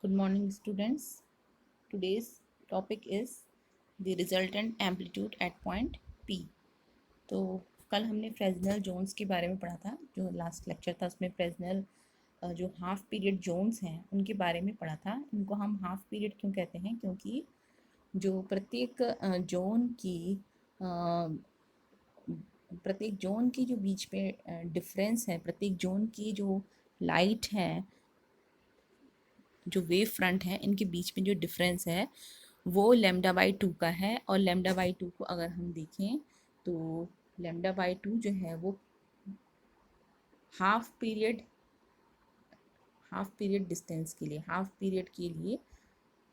Good morning, students. Today's topic is the resultant amplitude at point P. तो कल हमने Fresnel Jones के बारे में पढ़ा था। जो लास्ट लेक्चर था उसमें फ्रेजनल जो हाफ पीरियड जोन्स हैं उनके बारे में पढ़ा था। इनको हम हाफ पीरियड क्यों कहते हैं? क्योंकि जो प्रत्येक जोन की जो बीच पे डिफरेंस है, प्रत्येक जोन की जो लाइट है, जो वेव फ्रंट है, इनके बीच में जो डिफरेंस है वो लेमडा बाई टू का है। और लेमडा बाई टू को अगर हम देखें तो लेमडा बाई टू जो है वो हाफ पीरियड डिस्टेंस के लिए, हाफ पीरियड के लिए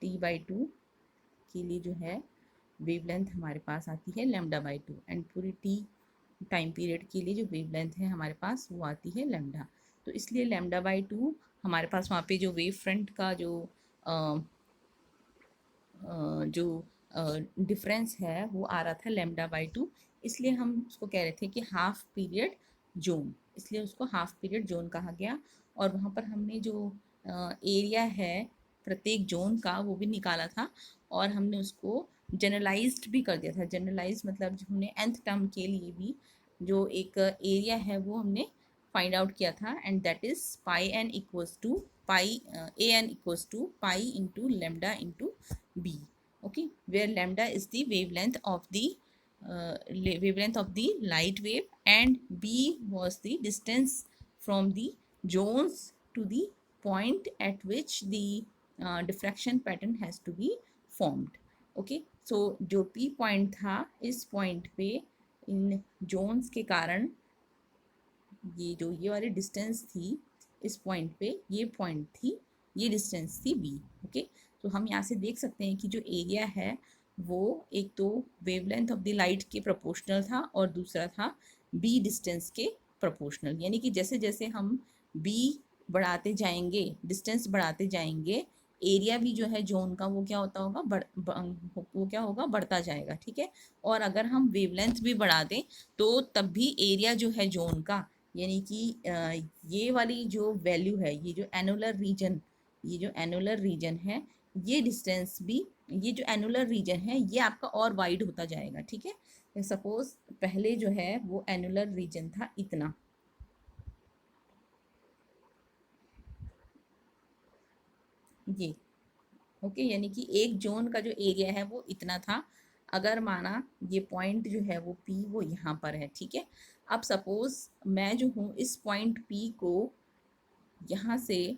टी बाई टू के लिए जो है वेवलेंथ हमारे पास आती है लेमडा बाई टू, एंड पूरी टी टाइम पीरियड के लिए जो वेवलेंथ है हमारे पास वो आती है लेमडा। तो इसलिए लेमडा बाई टू हमारे पास वहाँ पे जो वेव फ्रंट का जो डिफरेंस है वो आ रहा था लेमडा बाई टू, इसलिए हम उसको कह रहे थे कि हाफ पीरियड जोन, इसलिए उसको हाफ पीरियड जोन कहा गया। और वहाँ पर हमने जो एरिया है प्रत्येक जोन का वो भी निकाला था, और हमने उसको जनरलाइज्ड भी कर दिया था। जनरलाइज मतलब जो हमने nth टर्म के लिए भी जो एक एरिया है वो हमने फाइंड आउट किया था, and that is pi n equals to pi a n equals to pi into lambda into b. Okay, where lambda is the wavelength of the light wave, and b was the distance from the zones to the point at which the diffraction pattern has to be formed. Okay, so जो p point था, इस point पे इन zones के कारण ये वाली distance थी, इस पॉइंट पे ये पॉइंट थी, ये डिस्टेंस थी b. ओके, तो हम यहाँ से देख सकते हैं कि जो एरिया है वो एक तो वेवलेंथ ऑफ द लाइट के प्रोपोर्शनल था और दूसरा था b डिस्टेंस के प्रोपोर्शनल। यानी कि जैसे जैसे हम b बढ़ाते जाएंगे, डिस्टेंस बढ़ाते जाएंगे, एरिया भी जो है जोन का वो क्या होता होगा, वो क्या होगा, बढ़ता जाएगा। ठीक है, और अगर हम वेवलेंथ भी बढ़ा दें तो तब भी एरिया जो है जोन का, यानी कि ये वाली जो वैल्यू है, ये जो एनुलर रीजन है, ये डिस्टेंस भी, ये जो एनुलर रीजन है ये आपका और वाइड होता जाएगा। ठीक है, सपोज पहले जो है वो एनुलर रीजन था इतना, ये ओके, यानी कि एक जोन का जो एरिया है वो इतना था। अगर माना ये पॉइंट जो है वो P वो यहाँ पर है। ठीक है, अब सपोज मैं जो हूँ इस पॉइंट P को यहाँ से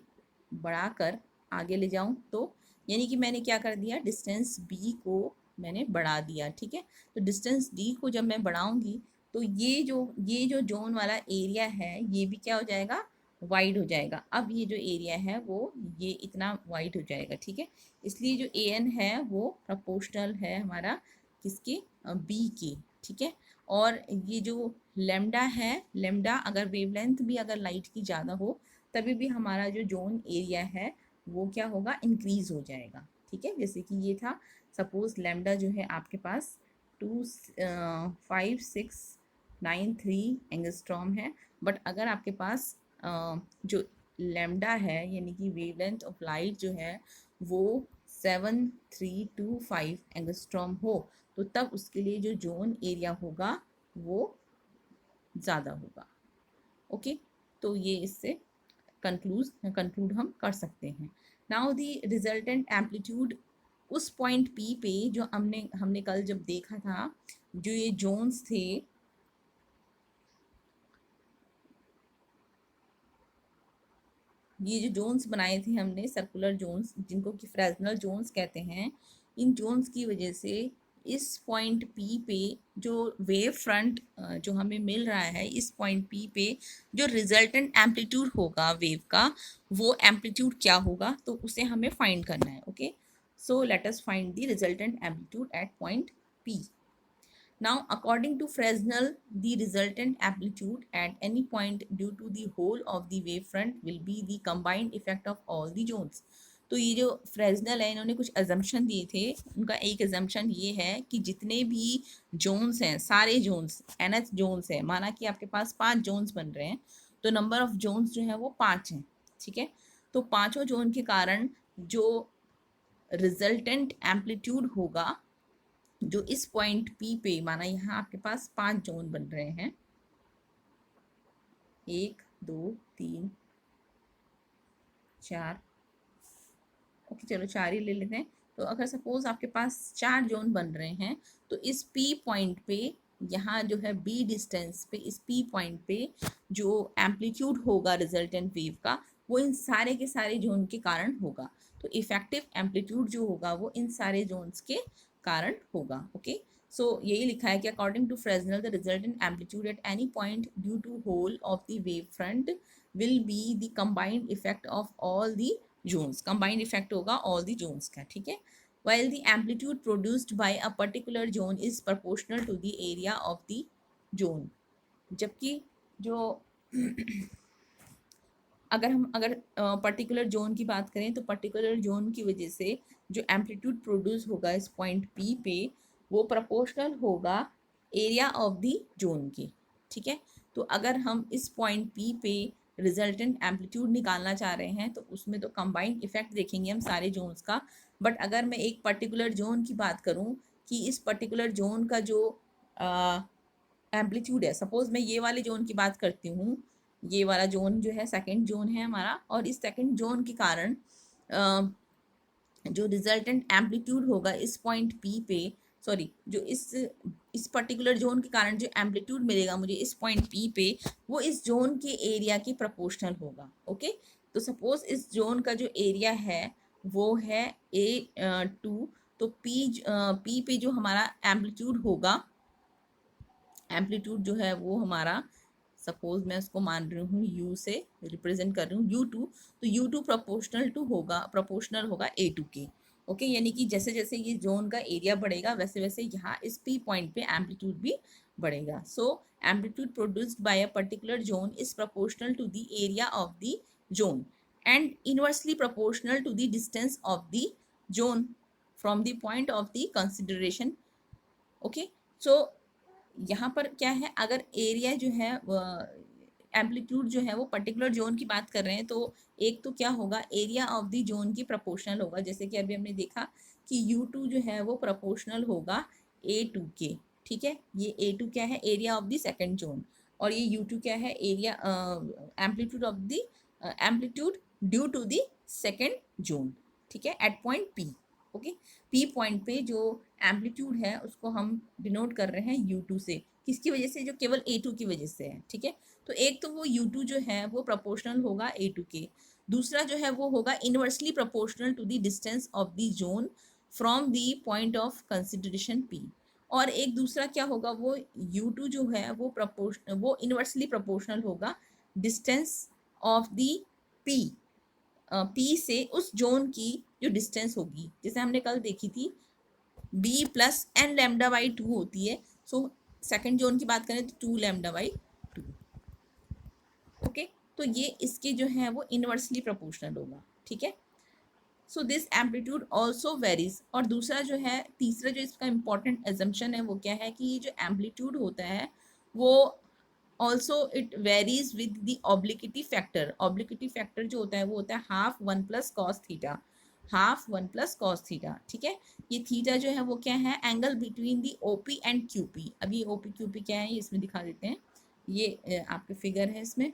बढ़ाकर आगे ले जाऊँ, तो यानी कि मैंने क्या कर दिया, डिस्टेंस b को मैंने बढ़ा दिया। ठीक है, तो डिस्टेंस d को जब मैं बढ़ाऊंगी तो ये जो जोन वाला एरिया है ये भी क्या हो जाएगा, वाइड हो जाएगा। अब ये जो एरिया है वो ये इतना वाइड हो जाएगा। ठीक है, इसलिए जो ए एन है वो प्रोपोर्शनल है हमारा किसके, b के। ठीक है, और ये जो लेमडा है, लेमडा अगर वेवलेंथ भी अगर लाइट की ज़्यादा हो तभी भी हमारा जो जोन एरिया है वो क्या होगा, इंक्रीज हो जाएगा। ठीक है, जैसे कि ये था, सपोज लेमडा जो है आपके पास 25693 एंगस्ट्रॉम है, बट अगर आपके पास जो लेमडा है यानी कि वेवलेंथ ऑफ लाइट जो है वो 7325 एंगस्ट्रॉम हो, तो तब उसके लिए जो जोन एरिया होगा वो ज़्यादा होगा। ओके, तो ये इससे कंक्लूड हम कर सकते हैं। नाउ द रिजल्टेंट एम्पलीट्यूड उस पॉइंट P पे जो हमने कल जब देखा था, जो ये जोन्स थे, ये जो जोन्स बनाए थे हमने, सर्कुलर जोन्स जिनको कि फ्रेजनल जोन्स कहते हैं, इन जोन्स की वजह से इस पॉइंट P पे जो वेव फ्रंट जो हमें मिल रहा है, इस पॉइंट P पे जो रिजल्टेंट एम्पलीट्यूड होगा वेव का, वो एम्पलीट्यूड क्या होगा, तो उसे हमें फाइंड करना है। Okay, so let us find the resultant amplitude at point P. Now, according to Fresnel, the resultant amplitude at any point due to the whole of the wavefront will be the combined effect of all the zones. तो ये जो Fresnel है इन्होंने कुछ assumption दिए थे, उनका एक एजम्पशन ये है कि जितने भी जोन्स हैं, सारे जोन्स nth जोन्स है, माना कि आपके पास 5 जोन्स बन रहे हैं, तो नंबर ऑफ जोन्स जो है वो 5 हैं। ठीक है, तो पांचों जोन के कारण जो रिजल्टेंट एम्पलीट्यूड होगा, जो इस पॉइंट पी पे, माना यहाँ आपके पास 5 जोन बन रहे हैं, 1 2 3 4, ओके चलो 4 ही ले लेते हैं। तो अगर सपोज आपके पास 4 जोन बन रहे हैं, तो इस पी पॉइंट पे, यहाँ जो है बी डिस्टेंस पे, इस पी पॉइंट पे जो एम्पलीट्यूड होगा रिजल्टेंट वेव का, वो इन सारे के सारे जोन के कारण होगा। तो इफेक्टिव एम्पलीट्यूड जो होगा वो इन सारे जोन्स के कारण होगा। ओके, सो यही लिखा है कि according to Fresnel the resultant amplitude at any point due to whole of the wave front will be the combined effect of all the zones. Combined effect होगा ऑल द जोन्स का, ठीक है। while the amplitude produced by a particular zone is proportional to the area of the zone। जबकि जो अगर particular zone की बात करें, तो पर्टिकुलर जोन की वजह से जो एम्पलीट्यूड प्रोड्यूस होगा इस पॉइंट पी पे, वो प्रोपोर्शनल होगा एरिया ऑफ द जोन की, ठीक है। तो अगर हम इस पॉइंट पी पे रिजल्टेंट एम्पलीट्यूड निकालना चाह रहे हैं, तो उसमें तो कंबाइंड इफेक्ट देखेंगे हम सारे जोन्स का। बट अगर मैं एक पर्टिकुलर जोन की बात करूं कि इस पर्टिकुलर जोन का जो एम्पलीट्यूड है, सपोज मैं ये वाले जोन की बात करती हूँ, ये वाला जोन जो है सेकंड जोन है हमारा, और इस सेकंड जोन के कारण जो रिजल्टेंट एम्पलीट्यूड होगा इस पॉइंट पी पे, सॉरी जो इस पर्टिकुलर जोन के कारण जो एम्पलीट्यूड मिलेगा मुझे इस पॉइंट पी पे, वो इस जोन के एरिया के प्रोपोर्शनल होगा। ओके, तो सपोज इस जोन का जो एरिया है वो है A2, तो पी पे जो हमारा एम्पलीट्यूड होगा, एम्पलीट्यूड जो है वो हमारा, सपोज मैं उसको मान रही हूँ यू से रिप्रेजेंट कर रही हूँ U2, तो U2 प्रोपोर्शनल होगा A2 के। ओके, यानी कि जैसे जैसे ये जोन का एरिया बढ़ेगा वैसे वैसे यहाँ इस पी पॉइंट पे एम्पलीट्यूड भी बढ़ेगा। So amplitude produced by a particular zone is proportional to the area of the zone and inversely proportional to the distance of the zone from the point of the consideration. Okay, so यहाँ पर क्या है, अगर area जो है amplitude जो है वो पर्टिकुलर जोन की बात कर रहे हैं, तो एक तो क्या होगा, एरिया ऑफ द जोन की प्रोपोर्शनल होगा। जैसे कि अभी हमने देखा कि U2 जो है वो प्रोपोर्शनल होगा A2 के, ठीक है। ये A2 क्या है, area of the second zone, और ये U2 क्या है, area amplitude of the amplitude due to the second zone, ठीक है, at point P। Okay, P point पे जो एम्पलीट्यूड है उसको हम डिनोट कर रहे हैं U2 से, किसकी वजह से, जो केवल A2 की वजह से है, ठीक है। तो एक तो वो U2 जो है वो प्रोपोर्शनल होगा A2 के, दूसरा जो है वो होगा inversely proportional to the distance of the zone from the point of consideration P। और एक दूसरा क्या होगा, वो U2 जो है वो इनवर्सली प्रोपोर्शनल होगा distance of the P, P से उस जोन की जो डिस्टेंस होगी, जैसे हमने कल देखी थी B plus n lambda by 2 होती है। सो सेकेंड जोन की बात करें तो 2 लैम्डा बाई 2। ओके, तो ये इसके जो है वो इनवर्सली प्रोपोर्शनल होगा, ठीक है। So this amplitude also varies. और दूसरा जो है, तीसरा जो इसका इंपॉर्टेंट एजम्पशन है वो क्या है कि ये जो एम्पलीट्यूड होता है वो also it varies with the obliquity factor. Obliquity factor जो होता है वो होता है half 1 plus cos theta, half 1 plus cos theta, ठीक है। ये थीटा जो है वो क्या है, angle between the OP and QP. अब ये ओपी क्यूपी क्या है ये इसमें दिखा देते हैं, ये आपके फिगर है इसमें।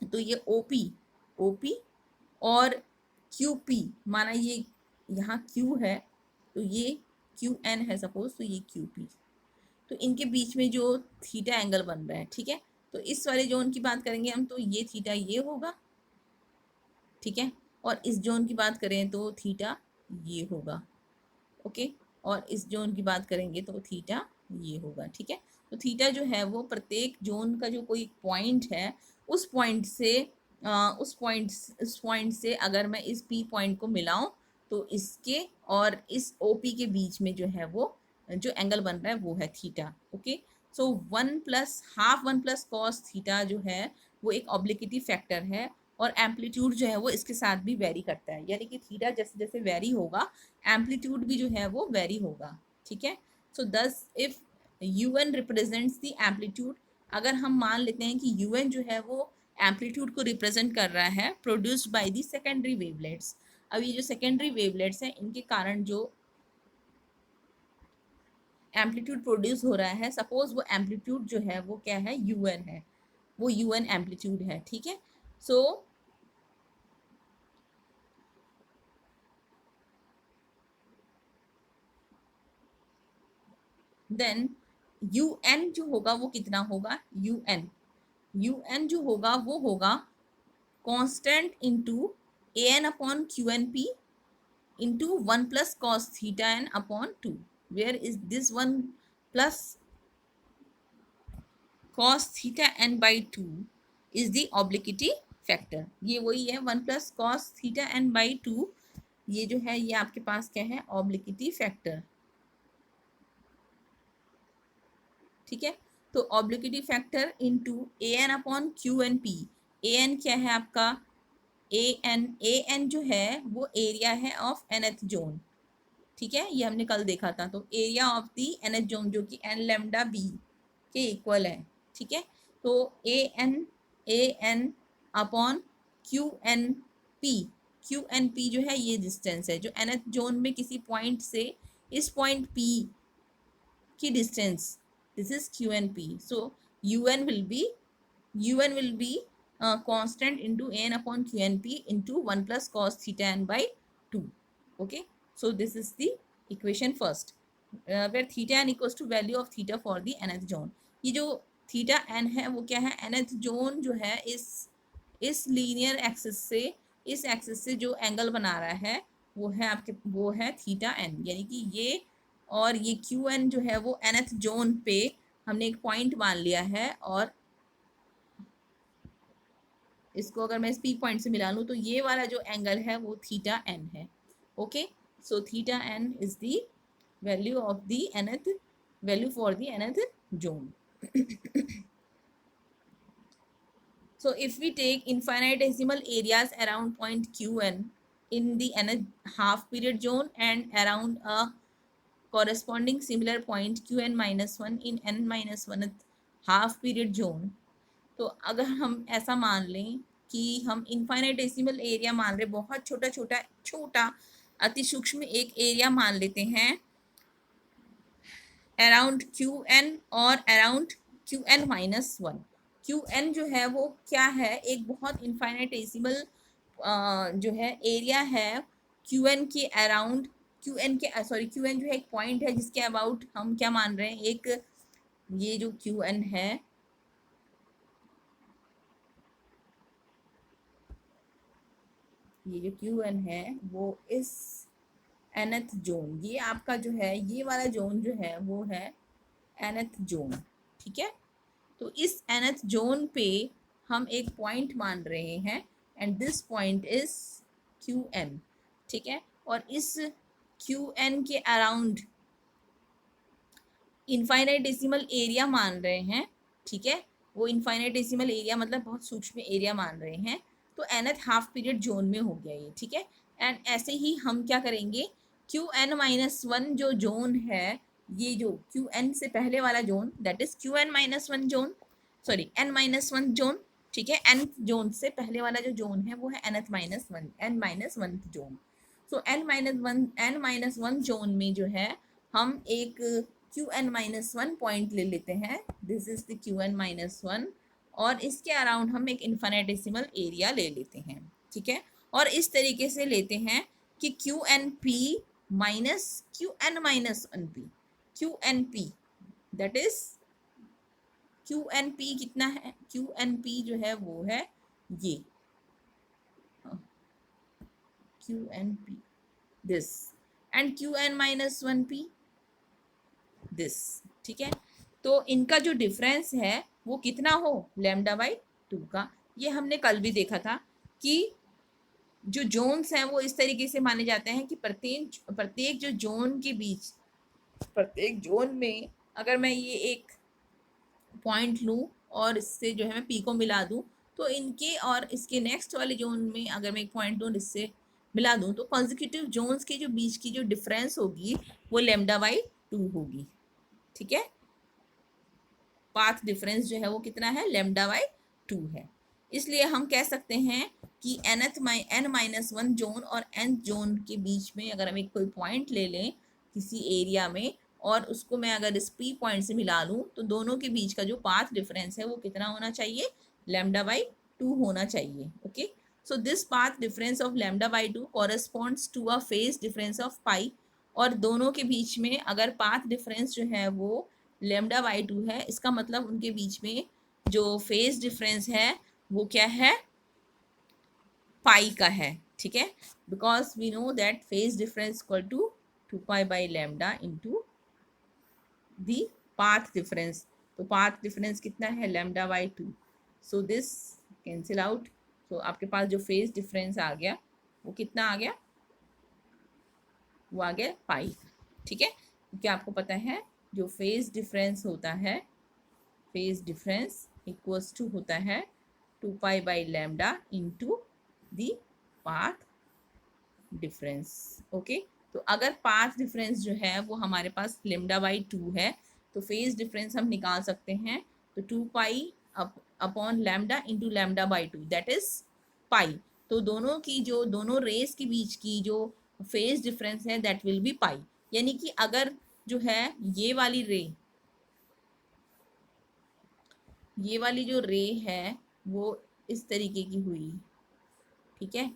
तो ये ओपी और क्यूपी, माना ये यहाँ क्यू है तो ये क्यू एन है सपोज, तो ये क्यूपी, तो इनके बीच में जो थीटा एंगल बन रहा है, ठीक है। तो इस वाले जोन की बात करेंगे हम तो ये थीटा ये होगा, ठीक है। और इस जोन की बात करें तो थीटा ये होगा, ओके। और इस जोन की बात करेंगे तो थीटा ये होगा, ठीक है। तो थीटा जो है वो प्रत्येक जोन का जो कोई पॉइंट है उस पॉइंट से उस पॉइंट से अगर मैं इस पी पॉइंट को मिलाऊं तो इसके और इस ओपी के बीच में जो है वो जो एंगल बन रहा है वो है थीटा। ओके, सो 1 प्लस कॉस थीटा जो है वो एक ऑब्लिक्विटी फैक्टर है, और एम्पलीट्यूड जो है वो इसके साथ भी वेरी करता है, यानी कि थीटा जैसे जैसे वेरी होगा एम्पलीट्यूड भी जो है वो वेरी होगा, ठीक है। सो दस if UN represents the amplitude, अगर हम मान लेते हैं कि UN जो है वो एम्पलीट्यूड को रिप्रेजेंट कर रहा है produced by the secondary wavelets, अब ये जो सेकेंडरी वेवलेट्स हैं इनके कारण जो एम्पलीट्यूड प्रोड्यूस हो रहा है, सपोज वो एम्पलीट्यूड जो है वो क्या है, UN है, वो UN एम्पलीट्यूड है, ठीक है। सो देन UN जो होगा वो कितना होगा, UN जो होगा वो होगा constant into AN upon QNP into 1 plus cos theta n upon 2, where is this 1 plus cos theta n by 2 is the obliquity factor। ये वही है 1 plus cos theta n by 2, ये जो है ये आपके पास क्या है, obliquity factor, ठीक है। तो obliquity factor into an upon q and p, an क्या है आपका, an जो है वो एरिया है ऑफ nth जोन, ठीक है, ये हमने कल देखा था। तो area of the nth zone जो कि n लैम्डा बी के इक्वल है, ठीक है। तो an अपॉन QNP जो है ये डिस्टेंस है जो nth जोन में किसी पॉइंट से इस पॉइंट P की distance, this is QNP। So UN will be constant into an upon QNP into 1 plus cos theta n by 2, okay। So this is the equation first, where theta n equals to value of theta for the nth zone। ये जो theta n है वो क्या है, nth zone जो है इस linear axis से इस एक्सिस से जो एंगल बना रहा है वो है थीटा n, यानी कि ये और ये QN जो है वो nth जोन पे हमने एक पॉइंट मान लिया है, और इसको अगर मैं इस P पॉइंट से मिला लूँ तो ये वाला जो एंगल है वो थीटा n है, okay. So theta n is the value of the nth value for the nth zone. So if we take infinitesimal areas around point Qn in the nth half period zone and around a corresponding similar point Qn minus 1 in n minus 1th half period zone, तो अगर हम ऐसा मान लें कि हम infinitesimal area मान रहे, बहुत छोटा अति सूक्ष्म एक एरिया मान लेते हैं अराउंड QN और अराउंड QN माइनस 1। QN जो है वो क्या है, एक बहुत इनफाइनाइटेसिमल जो है एरिया है QN के अराउंड, QN जो है एक पॉइंट है जिसके अबाउट हम क्या मान रहे हैं, एक ये जो QN है ये जो QN है वो इस nth जोन, ये आपका जो है ये वाला जोन जो है वो है nth जोन, ठीक है। तो इस nth जोन पे हम एक पॉइंट मान रहे हैं and this point is QN, ठीक है। और इस QN के अराउंड इनफाइनाइटेसिमल एरिया मान रहे हैं, ठीक है। वो इनफाइनाइटेसिमल एरिया मतलब बहुत सूक्ष्म एरिया मान रहे हैं, तो nth हाफ पीरियड जोन में हो गया ये, ठीक है। एंड ऐसे ही हम क्या करेंगे, QN माइनस 1 जो जोन है, ये जो QN से पहले वाला zone that is QN minus 1 zone, sorry n minus 1 zone, ठीक है। n जोन से पहले वाला जो जोन है वो है nth minus 1 n minus 1 zone. So n minus 1 zone में जो है हम एक QN माइनस 1 पॉइंट ले लेते हैं, this is the QN minus 1, और इसके अराउंड हम एक इन्फाइनाइटेसिमल एरिया ले लेते हैं, ठीक है। और इस तरीके से लेते हैं कि QNP minus QN minus 1P, QNP that is QNP कितना है, QNP जो है वो है ये QNP this and QN minus 1P this, ठीक है। तो इनका जो डिफरेंस है वो कितना हो, लैम्डा बाई 2 का। ये हमने कल भी देखा था कि जो जोन्स हैं वो इस तरीके से माने जाते हैं कि प्रत्येक जो जोन के बीच, प्रत्येक जोन में अगर मैं ये एक पॉइंट लूँ और इससे जो है मैं P को मिला दूँ, तो इनके और इसके नेक्स्ट वाले जोन में अगर मैं एक पॉइंट लूँ इससे मिला दूँ, तो कॉन्जिक्यूटिव जोन्स के जो बीच की जो डिफरेंस होगी वो लैम्डा बाई 2 होगी, ठीक है। पाथ डिफरेंस जो है वो कितना है, लैम्डा बाई 2 है। इसलिए हम कह सकते हैं कि n-1 जोन और n जोन के बीच में अगर हम एक कोई पॉइंट ले लें किसी एरिया में और उसको मैं अगर इस P पॉइंट से मिला लूँ तो दोनों के बीच का जो पाथ डिफरेंस है वो कितना होना चाहिए, λ/2 होना चाहिए। Okay, so this path difference of λ/2 corresponds to a phase difference of pi. और दोनों के बीच में अगर पाथ डिफरेंस जो है वो λ/2 है, इसका मतलब उनके बीच में जो फेज डिफरेंस है वो क्या है, पाई का है। ठीक है, because we know that phase difference equal to 2π/λ into the path difference. तो पाथ डिफरेंस कितना है, λ/2। So this cancel out. तो आपके पास जो फेज डिफरेंस आ गया वो कितना आ गया, वो आ गया पाई। ठीक है, क्योंकि आपको पता है जो फेज डिफरेंस होता है, फेज डिफरेंस इक्वल्स टू होता है 2π/λ into the path difference. Okay, तो अगर पाथ डिफरेंस जो है वो हमारे पास λ/2 है तो फेज डिफरेंस हम निकाल सकते हैं। तो 2π upon lambda into λ/2 that is pi. तो दोनों की जो दोनों रेस के बीच की जो फेज डिफरेंस है दैट विल बी पाई। यानी कि अगर जो है ये वाली रे, ये वाली जो रे है वो इस तरीके की हुई, ठीक है,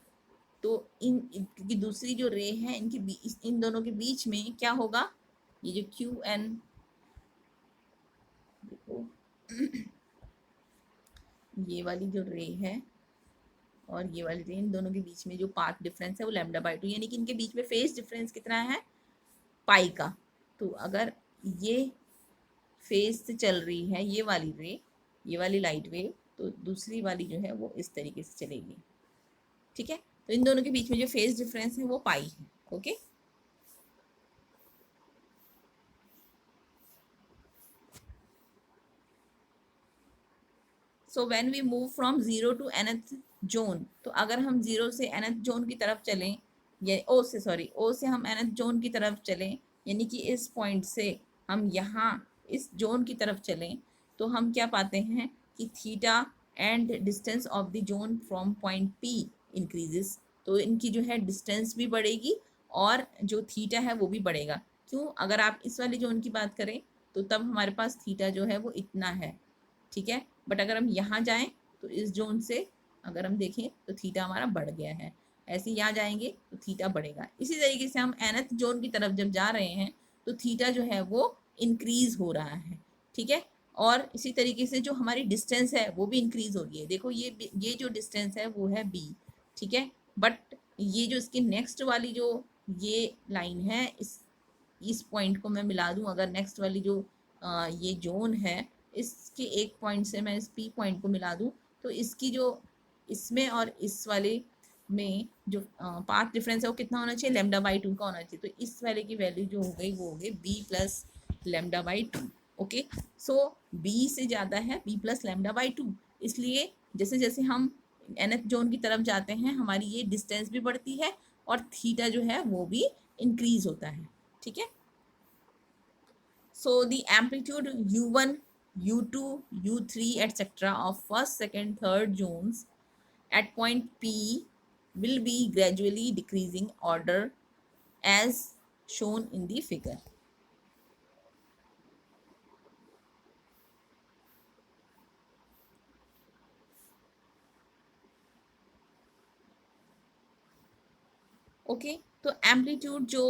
तो की दूसरी जो रे है इन दोनों के बीच में क्या होगा, ये जो क्यू एन, देखो ये वाली जो रे है और ये वाली रे, इन दोनों के बीच में जो पाथ डिफरेंस है वो λ/2, यानी कि इनके बीच में फेज डिफरेंस कितना है, पाई का। तो अगर ये फेज से चल रही है ये वाली रे, ये वाली लाइट वेव, तो दूसरी वाली जो है वो इस तरीके से चलेगी। ठीक है, तो इन दोनों के बीच में जो फेज डिफरेंस है वो पाई है। Okay, so when we move from zero to nth zone, तो अगर हम जीरो से nth जोन की तरफ चलें, या ओ से सॉरी ओ से हम nth जोन की तरफ चलें, यानी कि इस पॉइंट से हम यहाँ इस जोन की तरफ चलें, तो हम क्या पाते हैं कि theta and distance of the zone from point P increases. तो इनकी जो है डिस्टेंस भी बढ़ेगी और जो थीटा है वो भी बढ़ेगा। क्यों, अगर आप इस वाली जोन की बात करें तो तब हमारे पास थीटा जो है वो इतना है। ठीक है, बट अगर हम यहाँ जाएं तो इस जोन से अगर हम देखें तो थीटा हमारा बढ़ गया है। ऐसे यहाँ जाएंगे तो थीटा बढ़ेगा। इसी तरीके से हम nth जोन की तरफ जब जा रहे हैं तो थीटा जो है वो इंक्रीज हो रहा है। ठीक है, और इसी तरीके से जो हमारी डिस्टेंस है वो भी इंक्रीज हो रही है। देखो ये जो डिस्टेंस है वो है b, ठीक है, बट ये जो इसकी नेक्स्ट वाली जो ये लाइन है, इस पॉइंट को मैं मिला दूं, अगर नेक्स्ट वाली जो ये जोन है इसके एक पॉइंट से मैं इस P पॉइंट को मिला दूं, तो इसकी जो इसमें और इस वाले में जो पाथ डिफरेंस है वो कितना होना चाहिए, λ/2 का होना चाहिए। तो इस वाले की वैल्यू जो हो गई वो हो गई b प्लस λ/2। ओके, सो b से ज़्यादा है b प्लस λ/2, इसलिए जैसे जैसे हम nth जोन की तरफ जाते हैं हमारी ये डिस्टेंस भी बढ़ती है और थीटा जो है वो भी इंक्रीज होता है। ठीक है, so the amplitude u1, u2, u3 etc of first, second, third zones at point P will be gradually decreasing order as shown in the figure. Okay, तो एम्पलीट्यूड जो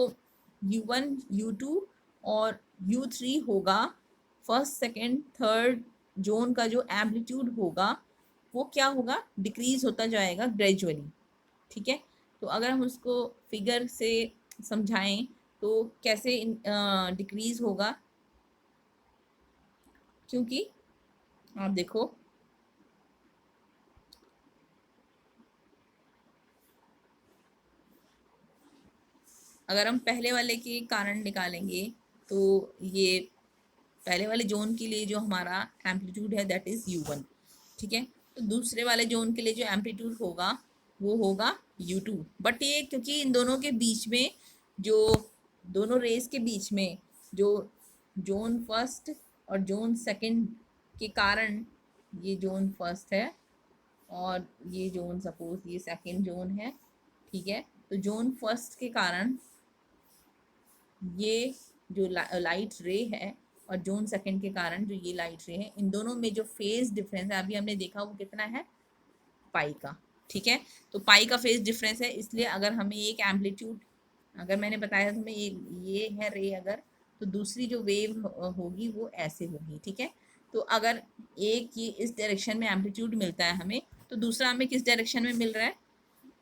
u1, u2 और u3 होगा, first, second, third zone का जो amplitude होगा वो क्या होगा, डिक्रीज होता जाएगा ग्रेजुअली। ठीक है, तो अगर हम उसको फिगर से समझाएं तो कैसे डिक्रीज होगा, क्योंकि आप देखो अगर हम पहले वाले के कारण निकालेंगे तो ये पहले वाले जोन के लिए जो हमारा एम्पलीट्यूड है दैट इज़ u1। ठीक है, तो दूसरे वाले जोन के लिए जो एम्पलीट्यूड होगा वो होगा u2। बट ये क्योंकि इन दोनों के बीच में जो दोनों रेस के बीच में जो जोन फर्स्ट और जोन सेकंड के कारण, ये जोन फर्स्ट है और ये जोन सपोज ये सेकेंड जोन है, ठीक है। तो जोन फर्स्ट के कारण ये जो लाइट रे है और जोन सेकंड के कारण जो ये लाइट रे है, इन दोनों में जो फेज डिफरेंस है अभी हमने देखा वो कितना है, पाई का, ठीक है। तो पाई का फेज डिफरेंस है, इसलिए अगर हमें एक एम्पलीट्यूड, अगर मैंने बताया था तुम्हें ये है रे अगर, तो दूसरी जो वेव होगी वो ऐसे होगी, ठीक है। तो अगर एक ये इस डायरेक्शन में एम्पलीट्यूड मिलता है हमें, तो दूसरा हमें किस डायरेक्शन में मिल रहा है,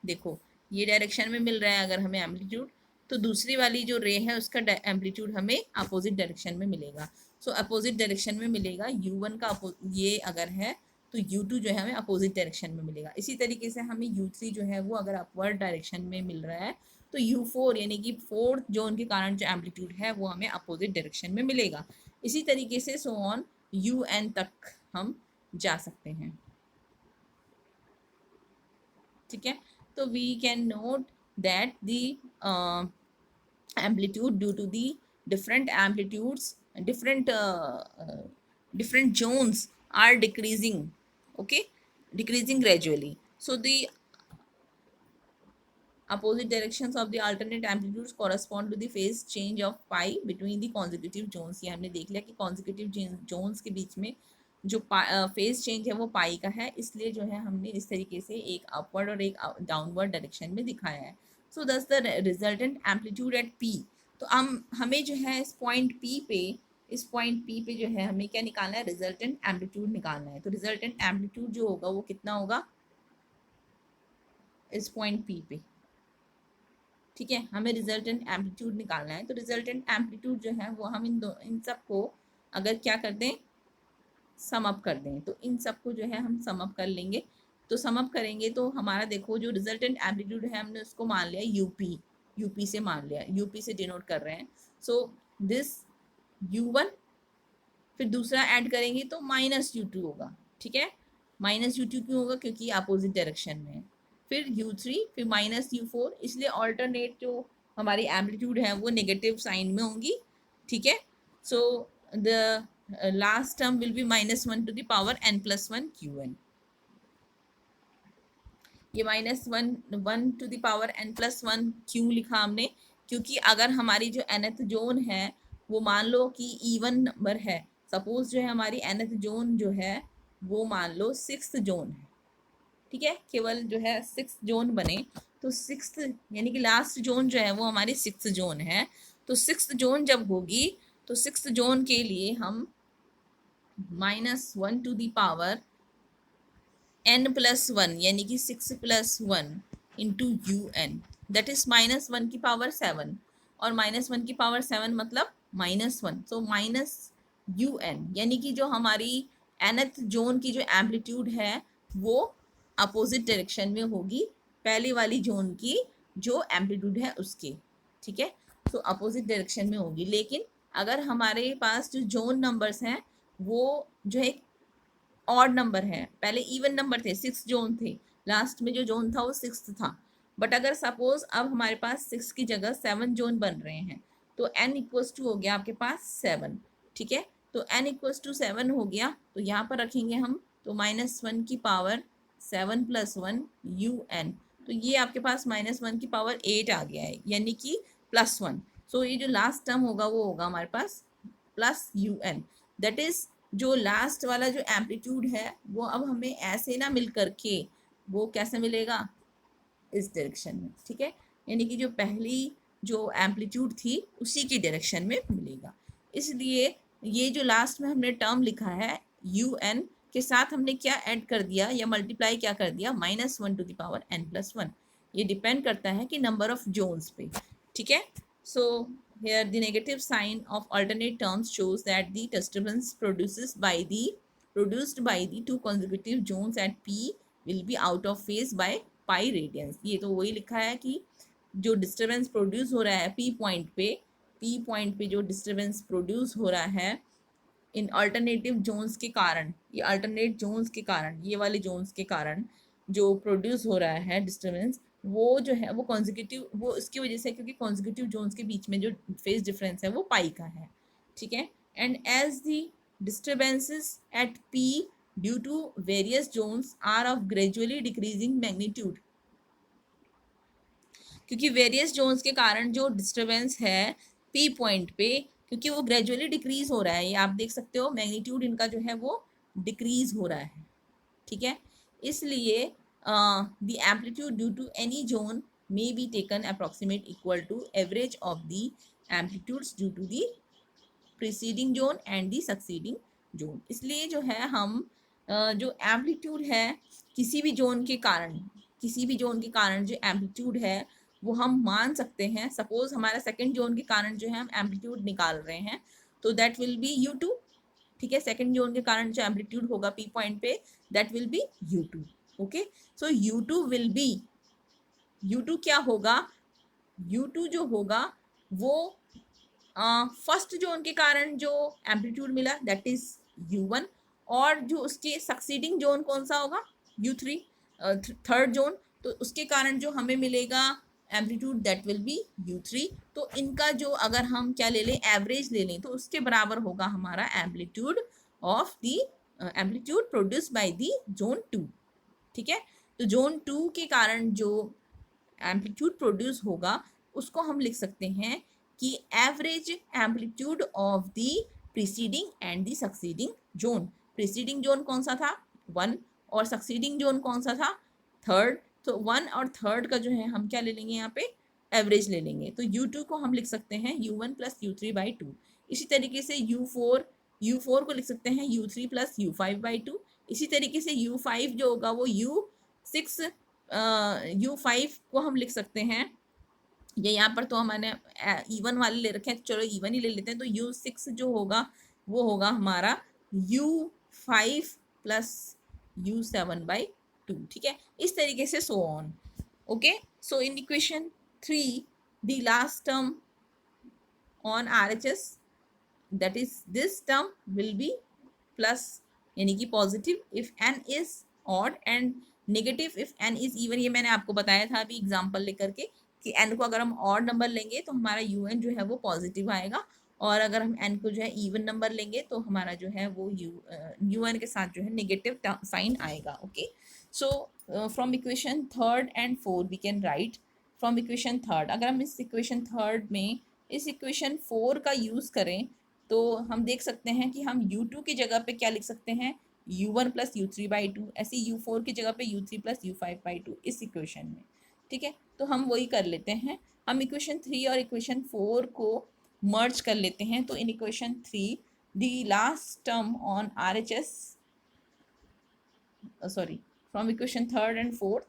देखो ये डायरेक्शन में मिल रहा है अगर हमें एम्पलीट्यूड, तो दूसरी वाली जो रे है उसका एम्पलीट्यूड हमें अपोजिट डायरेक्शन में मिलेगा। सो अपोजिट डायरेक्शन में मिलेगा u1 का ये अगर है तो u2 जो है हमें अपोजिट डायरेक्शन में मिलेगा। इसी तरीके से हमें u3 जो है वो अगर अपवर्ड डायरेक्शन में मिल रहा है तो u4 यानी कि फोर्थ जोन के कारण जो एम्पलीट्यूड है वो हमें अपोजिट डायरेक्शन में मिलेगा। इसी तरीके से सो ऑन un तक हम जा सकते हैं, ठीक है। तो we can note that the amplitude due to the different amplitudes, different zones are decreasing, okay, decreasing gradually. So the opposite directions of the alternate amplitudes correspond to the phase change of pi between the consecutive zones। ये हमने देख लिया कि consecutive zones के बीच में जो phase change है वो पाई का है, इसलिए जो है हमने इस तरीके से एक अपवर्ड और एक डाउनवर्ड डायरेक्शन में दिखाया है। So thus the resultant amplitude at P, तो हम हमें जो है इस पॉइंट पी पे, इस पॉइंट पी पे जो है हमें क्या निकालना है, रिजल्टेंट एम्पलीट्यूड निकालना है। तो रिजल्टेंट एम्पलीट्यूड जो होगा वो कितना होगा इस पॉइंट पी पे, ठीक है। हमें रिजल्टेंट एम्पलीट्यूड निकालना है। तो रिजल्टेंट एम्पलीट्यूड जो है वो हम इन सब को अगर क्या कर दें, सम अप कर दें, तो इन सब को जो है हम सम अप कर लेंगे। तो सम अप करेंगे तो हमारा देखो जो रिजल्टेंट एम्पलीट्यूड है हमने उसको मान लिया यूपी, यूपी से मान लिया, यूपी से डिनोट कर रहे हैं। सो दिस u1, फिर दूसरा ऐड करेंगे तो -u2 होगा, ठीक है। -u2 क्यों होगा, क्योंकि अपोजिट डायरेक्शन में है। फिर u3, फिर -u4, इसलिए ऑल्टरनेट जो हमारी एम्पलीट्यूड है वो नेगेटिव साइन में होंगी, ठीक है। So the last term will be -1 to the power n+1 qn। ये -1 टू द पावर n+1 क्यों लिखा हमने, क्योंकि अगर हमारी जो nth जोन है वो मान लो कि इवन नंबर है, सपोज जो है हमारी nth जोन जो है वो मान लो 6th जोन है, ठीक है। केवल जो है 6th जोन बने, तो 6th यानी कि लास्ट जोन जो है वो हमारी 6th जोन है। तो 6th जोन जब होगी तो 6th जोन के लिए हम -1 टू द पावर n+1 यानी कि 6+1 इंटू un, दैट इज -1 की पावर 7, और -1 की पावर 7 मतलब -1, सो -un यानी कि जो हमारी nth जोन की जो एम्पलीट्यूड है वो अपोजिट डायरेक्शन में होगी पहले वाली जोन की जो एम्पलीट्यूड है उसके, ठीक है। तो अपोजिट डायरेक्शन में होगी। लेकिन अगर हमारे पास जो जोन नंबर्स हैं वो जो है ऑड नंबर है, पहले इवन नंबर थे, 6 जोन थे, लास्ट में जो जोन था वो 6th था। बट अगर सपोज अब हमारे पास 6 की जगह 7 जोन बन रहे हैं, तो n=2 हो गया आपके पास 7, ठीक है। तो n=7 हो गया, तो यहाँ पर रखेंगे हम, तो -1 की पावर 7+1 un, तो ये आपके पास -1 की पावर 8 आ गया है, यानी कि +1। सो ये जो लास्ट टर्म होगा वो होगा हमारे पास +un, दैट इज जो लास्ट वाला जो एम्पलीट्यूड है वो अब हमें ऐसे ना मिल करके वो कैसे मिलेगा, इस डायरेक्शन में, ठीक है। यानी कि जो पहली जो एम्पलीट्यूड थी उसी की डायरेक्शन में मिलेगा। इसलिए ये जो लास्ट में हमने टर्म लिखा है un के साथ हमने क्या ऐड कर दिया या मल्टीप्लाई क्या कर दिया, -1 टू द पावर n+1। ये डिपेंड करता है कि नंबर ऑफ जोन्स पे, ठीक है। सो here the negative sign of alternate terms shows that the disturbance produced by the two consecutive zones at p will be out of phase by pi radians। ये तो वही लिखा है कि जो डिस्टर्बेंस प्रोड्यूस हो रहा है p पॉइंट पे जो डिस्टर्बेंस प्रोड्यूस हो रहा है इन अल्टरनेटिव जोन्स के कारण, ये अल्टरनेट जोन्स के कारण, ये वाले जोन्स के कारण जो प्रोड्यूस हो रहा है डिस्टर्बेंस, वो जो है वो कॉन्जिक्यूटिव, वो इसकी वजह से क्योंकि कॉन्जिक्यूटिव जोन्स के बीच में जो फेज डिफरेंस है वो पाई का है, ठीक है। And as the disturbances at p due to various zones are of gradually decreasing magnitude. क्योंकि वेरियस जोन्स के कारण जो डिस्टरबेंस है पी पॉइंट पे, क्योंकि वो ग्रेजुअली डिक्रीज हो रहा है, ये आप देख सकते हो मैग्नीट्यूड इनका जो है वो डिक्रीज हो रहा है, ठीक है। इसलिए the amplitude due to any zone may be taken approximate equal to average of the amplitudes due to the preceding zone and the succeeding zone. इसलिए जो है हम जो एम्पलीट्यूड है किसी भी जोन के कारण, किसी भी जोन के कारण जो एम्पलीट्यूड है वो हम मान सकते हैं। सपोज हमारा सेकंड जोन के कारण जो है हम एम्पलीट्यूड निकाल रहे हैं, तो दैट विल बी U2, ठीक है। सेकंड जोन के कारण जो एम्पलीट्यूड होगा पी पॉइंट पे, that will be U2, okay. So U2 will be, U2 क्या होगा, U2 जो होगा वो फर्स्ट जोन के कारण जो एम्पलीट्यूड मिला दैट इज U1, और जो उसके सक्सीडिंग जोन कौन सा होगा U3, थर्ड जोन, तो उसके कारण जो हमें मिलेगा amplitude that will be U3। तो इनका जो अगर हम क्या ले लें, एवरेज ले लें, तो उसके बराबर होगा हमारा amplitude of the amplitude produce by the zone 2, ठीक है। तो जोन 2 के कारण जो एम्पलीट्यूड प्रोड्यूस होगा उसको हम लिख सकते हैं कि average amplitude of the preceding and the succeeding zone. Preceding zone कौन सा था 1, और सक्सीडिंग जोन कौन सा था थर्ड, तो 1 और थर्ड का जो है हम क्या ले लेंगे यहाँ पे एवरेज ले लेंगे। तो U2 को हम लिख सकते हैं U1 प्लस U3/2। इसी तरीके से U4 को लिख सकते हैं U3 प्लस U5/2। इसी तरीके से U5 जो होगा वो U5 को हम लिख सकते हैं, ये यहाँ पर तो हमने इवन वाले ले रखे हैं, तो चलो इवन ही ले लेते हैं। तो U6 जो होगा वो होगा हमारा U5 प्लस U7/2, ठीक है। इस तरीके से so on, okay. So in equation 3 the last term on RHS, that is this term will be plus, यानी कि positive if n is odd and negative if n is even। ये मैंने आपको बताया था अभी एग्जांपल लेकर के कि n को अगर हम ऑड नंबर लेंगे तो हमारा UN जो है वो पॉजिटिव आएगा, और अगर हम n को जो है इवन नंबर लेंगे तो हमारा जो है वो UN के साथ जो है नेगेटिव साइन आएगा, okay. So from equation third and fourth we can write, from equation third अगर हम इस इक्वेशन थर्ड में इस इक्वेशन 4 का यूज करें तो हम देख सकते हैं कि हम U2 की जगह पे क्या लिख सकते हैं U1 प्लस U3/2, ऐसे U4 की जगह पे U3 प्लस U5/2 इस इक्वेशन में, ठीक है। तो हम वही कर लेते हैं, हम इक्वेशन 3 और इक्वेशन 4 को मर्ज कर लेते हैं। तो in equation 3 the last term on RHS, sorry from equation third and fourth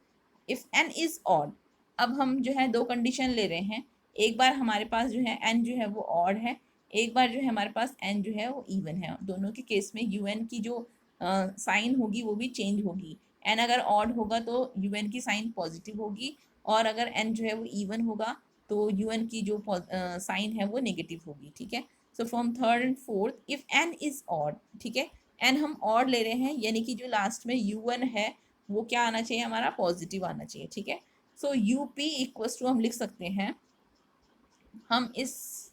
if n is odd. अब हम जो है दो कंडीशन ले रहे हैं, एक बार हमारे पास जो है n जो है वो ऑड है, एक बार जो है हमारे पास n जो है वो इवन है। दोनों के केस में UN की जो साइन होगी वो भी चेंज होगी। n अगर ऑड होगा तो UN की साइन पॉजिटिव होगी, और अगर n जो है वो इवन होगा तो UN की जो साइन है वो नेगेटिव होगी, ठीक है। So from third and fourth if n is odd, ठीक है, n हम ऑड ले रहे हैं, यानी कि जो लास्ट में U1 है वो क्या आना चाहिए हमारा पॉजिटिव आना चाहिए, ठीक है। सो UP इक्वल्स टू हम लिख सकते हैं, हम इस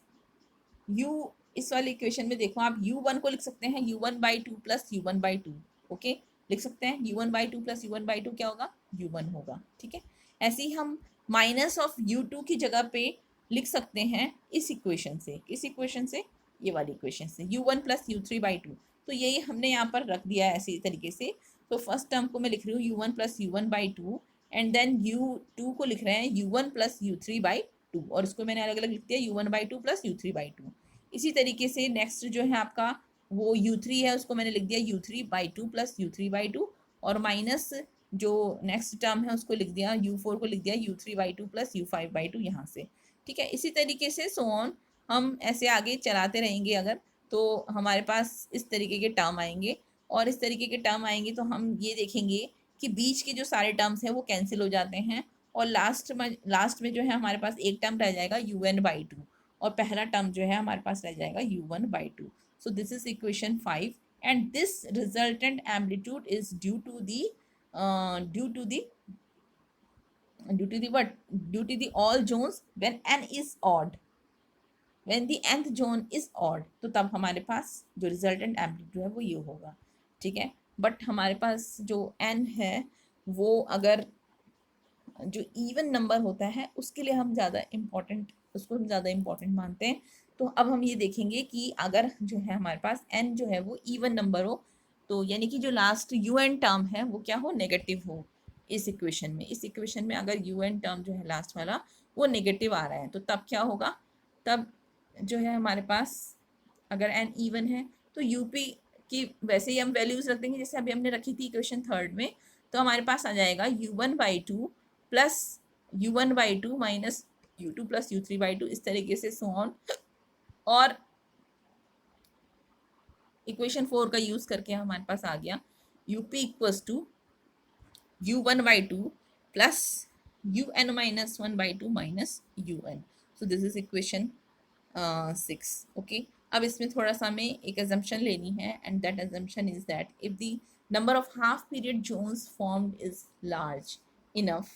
वाले इक्वेशन में देखो आप U1 को लिख सकते हैं U1/2 प्लस U1/2, ओके, लिख सकते हैं U1/2 प्लस U1/2 क्या होगा U1 होगा, ठीक है। ऐसे ही हम माइनस ऑफ U2 की जगह पे लिख सकते हैं इस इक्वेशन से, किस इक्वेशन से, ये वाली इक्वेशन से U1 प्लस U3/2। तो यही हमने यहाँ पर रख दिया है ऐसे तरीके से। तो फर्स्ट टर्म को मैं लिख रही हूँ U1 plus U1/2, and then U2 को लिख रहे हैं U1 प्लस U3/2, और इसको मैंने अलग अलग लिख दिया U1/2 प्लस U3/2। इसी तरीके से नेक्स्ट जो है आपका वो U3 है, उसको मैंने लिख दिया U3/2 प्लस U3/2, और माइनस जो नेक्स्ट टर्म है उसको लिख दिया U4 को लिख दिया U3/2 प्लस U5/2 यहाँ से, ठीक है। इसी तरीके से सो ऑन हम ऐसे आगे चलाते रहेंगे अगर, तो हमारे पास इस तरीके के टर्म आएंगे, और इस तरीके के टर्म आएंगे तो हम ये देखेंगे कि बीच के जो सारे टर्म्स हैं वो कैंसिल हो जाते हैं, और लास्ट में जो है हमारे पास एक टर्म रह जाएगा UN/2, और पहला टर्म जो है हमारे पास रह जाएगा U1/2। So this is equation 5, and this resultant amplitude is due to the what, due to the all zones when n is odd, when the nth zone is odd, तो तब हमारे पास जो रिजल्टेंट एम्पलीट्यूड है वो ये होगा, ठीक है। बट हमारे पास जो n है वो अगर जो इवन नंबर होता है उसके लिए हम ज़्यादा इम्पोर्टेंट उसको हम ज़्यादा इम्पोर्टेंट मानते हैं। तो अब हम ये देखेंगे कि अगर जो है हमारे पास n जो है वो इवन नंबर हो, तो यानी कि जो लास्ट un टर्म है वो क्या हो, नेगेटिव हो। इस इक्वेशन में अगर un टर्म जो है लास्ट वाला वो नेगेटिव आ रहा है, तो तब क्या होगा, तब जो है हमारे पास अगर n इवन है तो यूपी की वैसे ही हम वैल्यूज रख देंगे जैसे अभी हमने रखी थी इक्वेशन थर्ड में। तो हमारे पास आ जाएगा u1/2 plus u1/2 minus u2 plus u3/2, इस तरीके से सो ऑन। और इक्वेशन 4 का यूज करके हमारे पास आ गया UP equals to u1/2 plus un-1/2 minus un। So this is equation 6। Okay, अब इसमें थोड़ा सा हमें एक assumption लेनी है, and that assumption is that if the number of half period zones formed is large enough,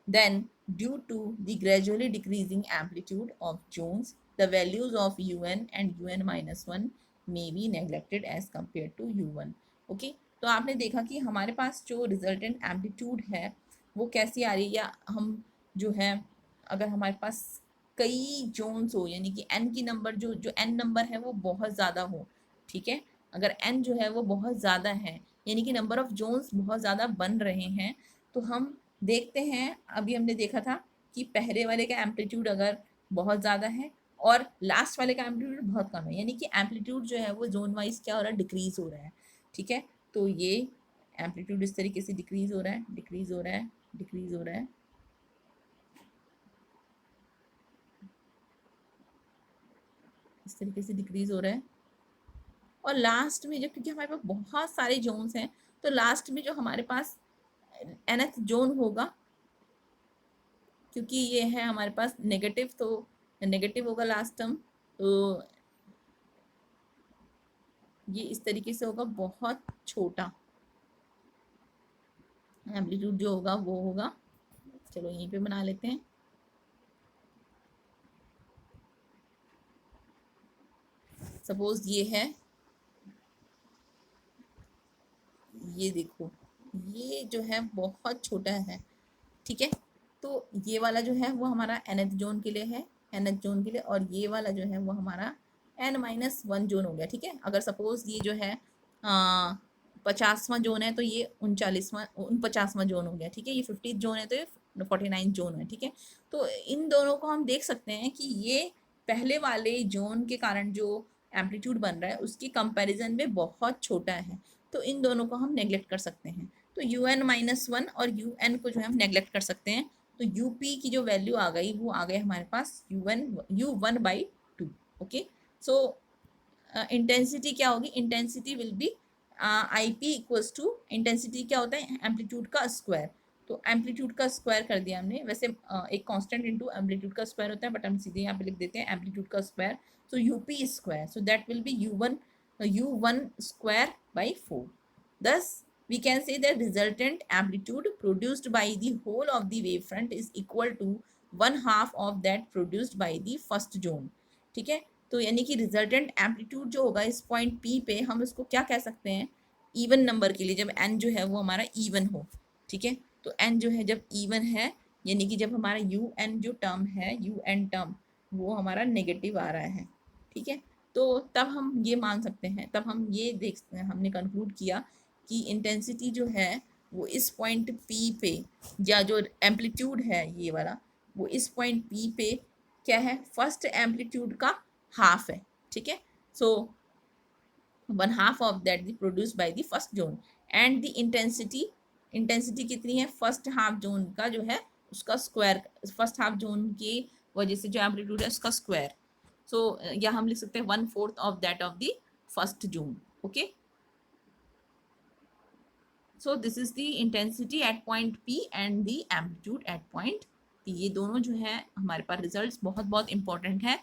then due to the gradually decreasing amplitude of zones, the values of un and un-1 may be neglected as compared to u1। Okay, तो आपने देखा कि हमारे पास जो resultant amplitude है वो कैसी आ रही है, या हम जो है अगर हमारे पास कई जोन्स हो, यानी कि n की नंबर जो n नंबर है वो बहुत ज़्यादा हो, ठीक है, अगर n जो है वो बहुत ज़्यादा है, यानी कि नंबर ऑफ जोन्स बहुत ज़्यादा बन रहे हैं, तो हम देखते हैं अभी हमने देखा था कि पहले वाले का एम्पलीट्यूड अगर बहुत ज़्यादा है और लास्ट वाले का एम्पलीट्यूड बहुत कम है, यानी कि एम्पलीट्यूड जो है वो जोन वाइज क्या हो रहा है, डिक्रीज हो रहा है। ठीक है, तो ये एम्पलीट्यूड इस तरीके से डिक्रीज हो रहा है, डिक्रीज हो रहा है, डिक्रीज हो रहा है, इस तरीके से डिक्रीज हो रहा है। और लास्ट में जब, क्योंकि हमारे पास बहुत सारे जोन्स हैं, तो लास्ट में जो हमारे पास nth जोन होगा, क्योंकि ये है हमारे पास नेगेटिव, तो नेगेटिव होगा लास्ट टर्म, तो ये इस तरीके से होगा, बहुत छोटा एम्पलीट्यूड जो होगा वो होगा। चलो यहीं पे बना लेते हैं। सपोज ये है, ये देखो, ये जो है बहुत छोटा है, ठीक है, तो ये वाला जो है वो हमारा nth जोन के लिए है, nth जोन के लिए, और ये वाला जो है वो हमारा n-1 जोन हो गया। ठीक है, अगर सपोज ये जो है 50वां जोन है तो ये 49वां जोन हो गया। ठीक है, ये 50 जोन है तो ये 49 जोन है। ठीक है, तो इन दोनों को हम देख सकते हैं कि ये पहले वाले जोन के कारण जो एम्पलीट्यूड बन रहा है उसकी कंपैरिजन में बहुत छोटा है, तो इन दोनों को हम नेग्लेक्ट कर सकते हैं। तो un-1 और un को जो है हम नेग्लेक्ट कर सकते हैं, तो up की जो वैल्यू आ गई वो आ गई हमारे पास u1/2। ओके, सो इंटेंसिटी क्या होगी, intensity will be ip equals to, intensity क्या होता है, एम्पलीट्यूड का स्क्वायर, तो एम्पलीट्यूड का स्क्वायर कर दिया हमने, वैसे एक कांस्टेंट इनटू एम्पलीट्यूड का स्क्वायर होता है, बट हम सीधे यहाँ पे लिख देते हैं एम्पलीट्यूड का square. So UP square, so that will be u1 square by 4। Thus we can say that resultant amplitude produced by the whole of the wavefront is equal to 1/2 of that produced by the first zone। ठीक है, तो यानी कि resultant amplitude जो होगा इस point P पे, हम इसको क्या कह सकते हैं, इवन नंबर के लिए जब n जो है वो हमारा इवन हो। ठीक है, तो n जो है जब इवन है, यानी कि जब हमारा un जो टर्म है, un टर्म वो हमारा नेगेटिव आ रहा है। ठीक है, तो तब हम ये मान सकते हैं, तब हम ये हमने कंक्लूड किया कि इंटेंसिटी जो है वो इस पॉइंट P पे, या जो एम्पलीट्यूड है ये वाला, वो इस पॉइंट P पे क्या है, फर्स्ट एम्पलीट्यूड का हाफ है। ठीक है, सो 1/2 of that the produced by the first zone, and the intensity कितनी है, फर्स्ट हाफ जोन का जो है उसका स्क्वायर, फर्स्ट हाफ जोन की वजह से जो एम्पलीट्यूड है उसका स्क्वायर। सो या हम लिख सकते हैं 1/4 of that of the first zone. Okay, so this is the intensity at point P and the amplitude at point P। ये दोनों जो है हमारे पास रिजल्ट्स बहुत बहुत इंपॉर्टेंट है,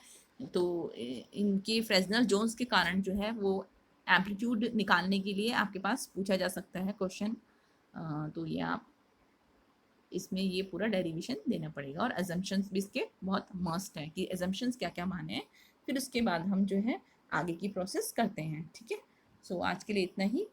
तो इनके फ्रेजनल जोन्स के कारण जो है वो एम्पलीट्यूड निकालने के लिए आपके पास पूछा जा सकता है क्वेश्चन। तो ये आप इसमें ये पूरा डेरिवेशन देना पड़ेगा, और अजम्पशंस भी इसके बहुत मस्ट है कि अजम्पशंस क्या क्या माने हैं, फिर उसके बाद हम जो है आगे की प्रोसेस करते हैं। ठीक है, सो आज के लिए इतना ही।